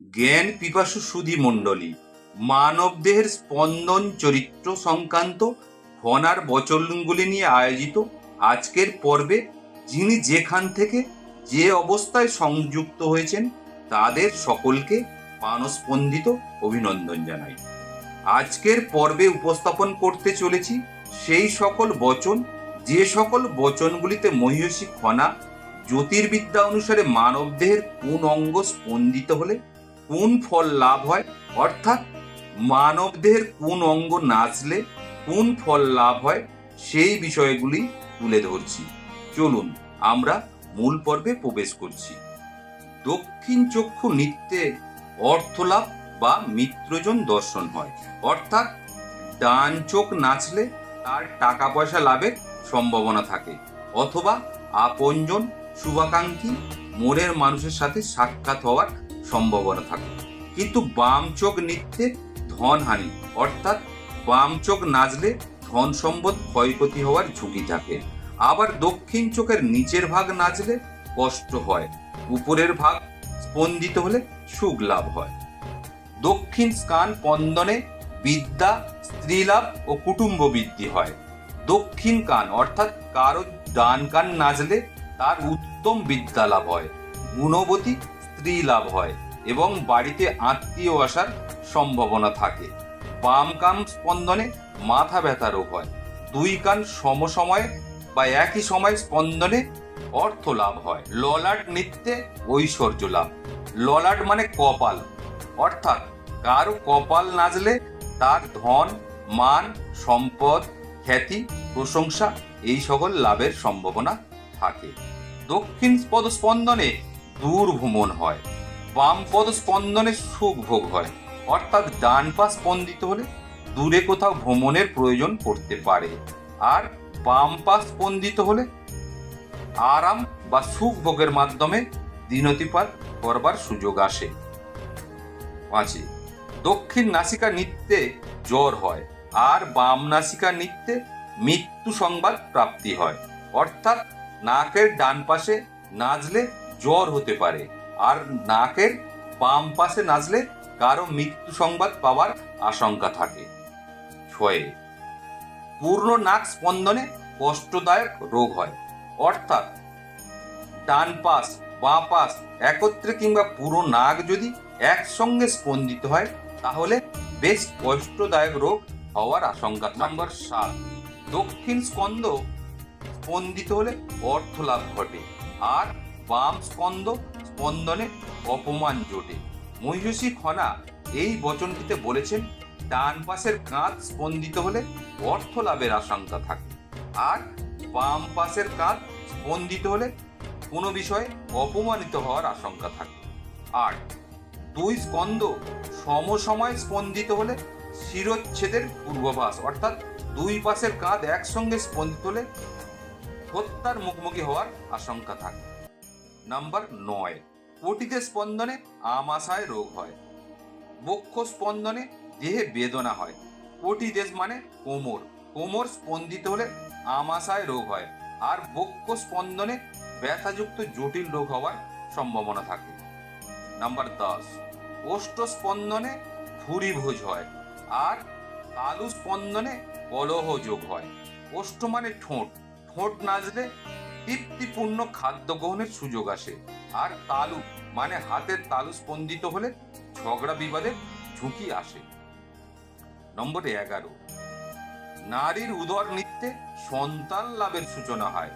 জ্ঞান পিপাসু সুধী মণ্ডলী, মানবদেহের স্পন্দন চরিত্র সংক্রান্ত ফনার বচনগুলি নিয়ে আয়োজিত আজকের পর্বে যিনি যেখান থেকে যে অবস্থায় সংযুক্ত হয়েছেন তাদের সকলকে প্রাণস্পন্দিত অভিনন্দন জানাই। আজকের পর্বে উপস্থাপন করতে চলেছি সেই সকল বচন, যে সকল বচনগুলিতে মহীয়সী ফনা জ্যোতির্বিদ্যা অনুসারে মানবদেহের কোন অঙ্গ স্পন্দিত হলে কোন ফল লাভ হয়, অর্থাৎ মানবদেহের কোন অঙ্গ নাচলে কোন ফল লাভ হয়, সেই বিষয়গুলি তুলে ধরছি। চলুন আমরা মূল পর্বে প্রবেশ করছি। দক্ষিণ চক্ষু নৃত্যে অর্থলাভ বা মিত্রজন দর্শন হয়, অর্থাৎ ডান চোখ নাচলে তার টাকা পয়সা লাভের সম্ভাবনা থাকে, অথবা আপনজন শুভাকাঙ্ক্ষী মনের মানুষের সাথে সাক্ষাৎ হওয়ার সম্ভাবনা থাকে। কিন্তু বাম চোখ নৃত্যে ধনহানি, অর্থাৎ বাম চোখ নাচলে ধন সম্পদ ক্ষয়ক্ষতি হওয়ার ঝুঁকি থাকে। আবার দক্ষিণ চোখের নিচের ভাগ নাচলে কষ্ট হয়, উপরের ভাগ স্পন্দিত হলে সুখ লাভ হয়। দক্ষিণ কান স্পন্দনে বিদ্যা, স্ত্রীলাভ ও কুটুম্ব বৃদ্ধি হয়। দক্ষিণ কান অর্থাৎ কারো ডান কান নাচলে তার উত্তম বিদ্যা লাভ হয়, গুণবতী স্ত্রী লাভ হয় এবং বাড়িতে আত্মীয় আসার সম্ভাবনা থাকে। বাম কান স্পন্দনে মাথা ব্যথা রোগ হয়। দুই কান সমসময়ে বা একই সময় স্পন্দনে অর্থ লাভ হয়। ললাট নৃত্যে ঐশ্বর্য লাভ। ললাট মানে কপাল, অর্থাৎ কারো কপাল নাচলে তার ধন, মান, সম্পদ, খ্যাতি, প্রশংসা এই সকল লাভের সম্ভাবনা থাকে। দক্ষিণ পদ স্পন্দনে দূর ভ্রমণ হয়। বাম পদ স্পন্দনে সুখ ভোগ হয়, অর্থাৎ ডান পা স্পন্দিত হলে দূরে কোথাও ভ্রমণের প্রয়োজন পড়তে পারে, আর বাম পা স্পন্দিত হলে আরাম বা সুখ ভোগের মাধ্যমে দিনতিপাত করবার সুযোগ আসে। পাঁচে, দক্ষিণ নাসিকা নৃত্যে জ্বর হয়, আর বাম নাসিকা নৃত্যে মৃত্যু সংবাদ প্রাপ্তি হয়, অর্থাৎ নাকের ডান পাশে নাচলে জ্বর হতে পারে, আর নাকের বাম পাশে নাচলে কারো মৃত্যু সংবাদ পাওয়ার আশঙ্কা থাকে। ছয়ে, পূর্ণ নাক স্পন্দনে কষ্টদায়ক রোগ হয়, অর্থাৎ ডান পাশ বাঁ পাশ একত্রে কিংবা পুরো নাক যদি একসঙ্গে স্পন্দিত হয় তাহলে বেশ কষ্টদায়ক রোগ হওয়ার আশঙ্কা। নাম্বার 7, দক্ষিণ স্কন্দ স্পন্দিত হলে অর্থ লাভ ঘটে, আর বাম স্কন্দ স্পন্দনে অপমান জোটে। মহীয়সী ফনা এই বচনটিতে বলেছেন ডান পাশের কাঁধ স্পন্দিত হলে অর্থ লাভের আশঙ্কা থাকে, আর বাম পাশের কাঁধ স্পন্দিত হলে কোনো বিষয়ে অপমানিত হওয়ার আশঙ্কা থাকে। 8, দুই স্কন্দ সমসময় স্পন্দিত হলে শিরচ্ছেদের পূর্বাভাস, অর্থাৎ দুই পাশের কাঁধ একসঙ্গে স্পন্দিত হলে হত্যার মুখোমুখি হওয়ার আশঙ্কা থাকে। নাম্বার 9, পটিতে স্পন্দনে আমাশয় রোগ হয়। বক্ষ স্পন্দনে দেহে বেদনা হয়। পটিদেশ মানে কোমর, কোমর স্পন্দিত হলে আমাশয় রোগ হয়, আর বক্ষ স্পন্দনে ব্যথাযুক্ত জটিল রোগ হওয়ার সম্ভাবনা থাকে। নাম্বার 10, ওষ্ঠ স্পন্দনে ভুরিভোজ হয়, আর তালু স্পন্দনে কলহ যোগ হয়। ওষ্ঠ মানে ঠোঁট, ঠোঁট নাচলে তৃপ্তিপূর্ণ খাদ্য গ্রহণের সুযোগ আসে, আর তালু মানে হাতের তালু স্পন্দিত হলে ঝগড়া বিবাদের ঝুঁকি আসে। নম্বর 11, নারীর উদর নৃত্যে সন্তান লাভের সূচনা হয়,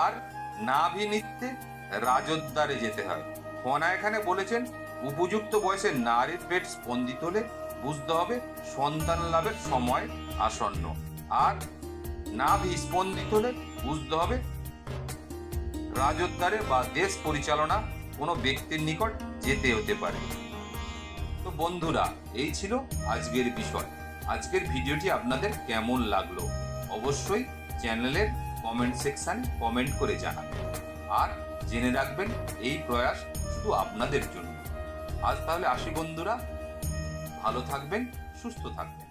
আর নাভি নৃত্যে রাজোদ্বারে যেতে হয়। ফনা এখানে বলেছেন উপযুক্ত বয়সে নারীর পেট স্পন্দিত হলে বুঝতে হবে সন্তান লাভের সময় আসন্ন, আর নাভি স্পন্দিত হলে বুঝতে হবে রাজোদ্বারে বা দেশ পরিচালনা কোনো ব্যক্তির নিকট যেতে হতে পারে। তো বন্ধুরা, এই ছিল আজকের বিষয়। আজকের ভিডিওটি আপনাদের কেমন লাগলো অবশ্যই চ্যানেলের কমেন্ট সেকশনে কমেন্ট করে জানাবেন, আর জেনে রাখবেন এই প্রয়াস শুধু আপনাদের জন্য। আজ তাহলে আসি বন্ধুরা, ভালো থাকবেন, সুস্থ থাকবেন।